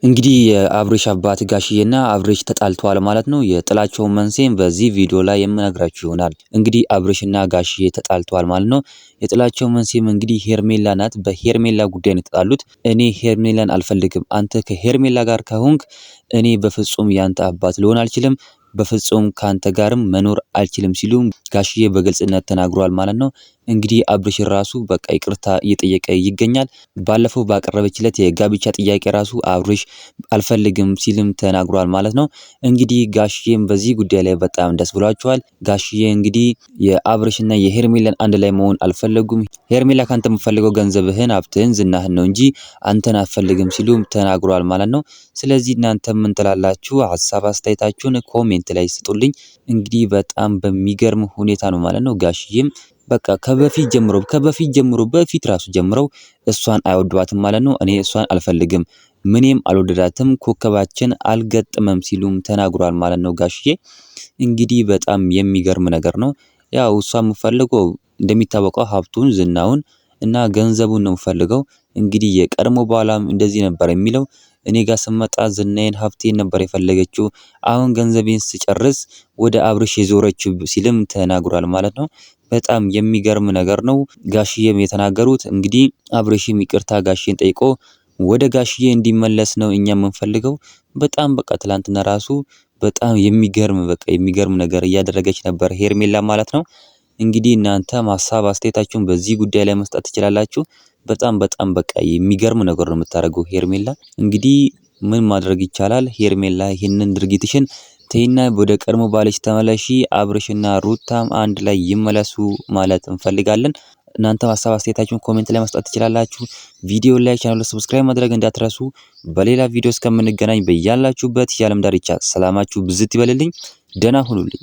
እንግዲህ የአብርሽ አባት ጋሽዬና አብርሽ ተጣልተዋል ማለት ነው። የጥላቸውን መንስኤም በዚህ ቪዲዮ ላይ የምነግራችሁ ይሆናል። እንግዲህ አብርሽና ጋሽዬ ተጣልተዋል ማለት ነው። የጥላቸው መንስኤም እንግዲህ ሄርሜላ ናት። በሄርሜላ ጉዳይ ነው የተጣሉት። እኔ ሄርሜላን አልፈልግም፣ አንተ ከሄርሜላ ጋር ከሆንክ እኔ በፍጹም ያንተ አባት ልሆን አልችልም፣ በፍጹም ካንተ ጋርም መኖር አልችልም ሲሉ ጋሽዬ በግልጽነት ተናግሯል ማለት ነው። እንግዲህ አብርሽ ራሱ በቃ ይቅርታ እየጠየቀ ይገኛል። ባለፈው ባቀረበችለት የጋብቻ ጥያቄ ራሱ አብርሽ አልፈልግም ሲልም ተናግሯል ማለት ነው። እንግዲህ ጋሽዬም በዚህ ጉዳይ ላይ በጣም ደስ ብሏቸዋል። ጋሽዬ እንግዲህ የአብርሽና የሄርሜላን አንድ ላይ መሆን አልፈለጉም። ሄርሜላ ካንተ የምፈልገው ገንዘብህን፣ ሀብትህን፣ ዝናህን ነው እንጂ አንተን አልፈልግም ሲሉም ተናግሯል ማለት ነው። ስለዚህ እናንተ ምን ትላላችሁ? ሀሳብ አስተያየታችሁን ኮሜንት ላይ ስጡልኝ። እንግዲህ በጣም በሚገርም ሁኔታ ነው ማለት ነው። ጋሽዬም በቃ ከበፊት ጀምሮ በፊት ራሱ ጀምረው እሷን አይወዷትም ማለት ነው። እኔ እሷን አልፈልግም፣ ምንም አልወደዳትም፣ ኮከባችን አልገጠመም ሲሉም ተናግሯል ማለት ነው ጋሽዬ። እንግዲህ በጣም የሚገርም ነገር ነው። ያው እሷ የምፈልገው እንደሚታወቀው ሀብቱን፣ ዝናውን እና ገንዘቡን ነው የምፈልገው። እንግዲህ የቀድሞ በኋላም እንደዚህ ነበር የሚለው እኔ ጋር ስመጣ ዝናዬን ሀብቴን ነበር የፈለገችው፣ አሁን ገንዘቤን ስጨርስ ወደ አብርሽ የዞረችው ሲልም ተናግሯል ማለት ነው። በጣም የሚገርም ነገር ነው ጋሽዬም የተናገሩት። እንግዲህ አብርሽም ይቅርታ ጋሽዬን ጠይቆ ወደ ጋሽዬ እንዲመለስ ነው እኛ የምንፈልገው። በጣም በቃ ትላንትና ራሱ በጣም የሚገርም ነገር እያደረገች ነበር ሄርሜላ ማለት ነው። እንግዲህ እናንተ ሀሳብ አስተያየታችሁን በዚህ ጉዳይ ላይ መስጠት ትችላላችሁ። በጣም በቃ የሚገርም ነገር ነው የምታደርገው ሄርሜላ። እንግዲህ ምን ማድረግ ይቻላል? ሄርሜላ ይህንን ድርጊትሽን ተይና ወደ ቀድሞ ባልሽ ተመለሺ። አብርሽና ሩታም አንድ ላይ ይመለሱ ማለት እንፈልጋለን። እናንተ ሀሳብ አስተያየታችሁን ኮሜንት ላይ መስጠት ትችላላችሁ። ቪዲዮ ላይ ቻናሉን ሰብስክራይብ ማድረግ እንዳትረሱ። በሌላ ቪዲዮ እስከምንገናኝ በያላችሁበት የዓለም ዳርቻ ሰላማችሁ ብዝት ይበልልኝ። ደህና ሁኑልኝ።